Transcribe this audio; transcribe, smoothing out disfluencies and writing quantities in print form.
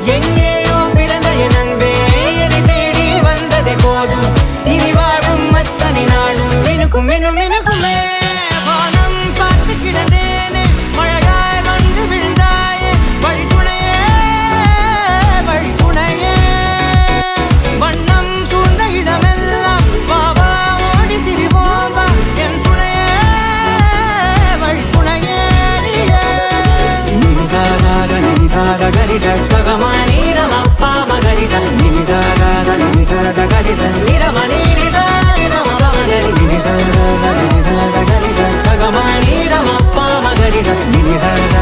எங்கேயோ பிறந்த என் அன்பே என்னை தேடி வந்ததே போதும் இனி வாழும் அத்தனை நாளும் மினுக்கும் மினும் மினுக்குமே வானம் பார்த்து கிடந்தேனே மழையாய் வந்து விழுந்தாயே வழித்துணையே வழித்துணையே வண்ணம் சூழ்ந்த இடமெல்லாம் பாவா ஓடி திரிவோம் வா என் துணையே வழித்துணையே நினிசாத கரிச ககமானி ரமப்பா மகரிச நினிசாத கரிச நிரமணி நினிசாத கரிச ககமானி ரமப்பா மகரிச நினிசாத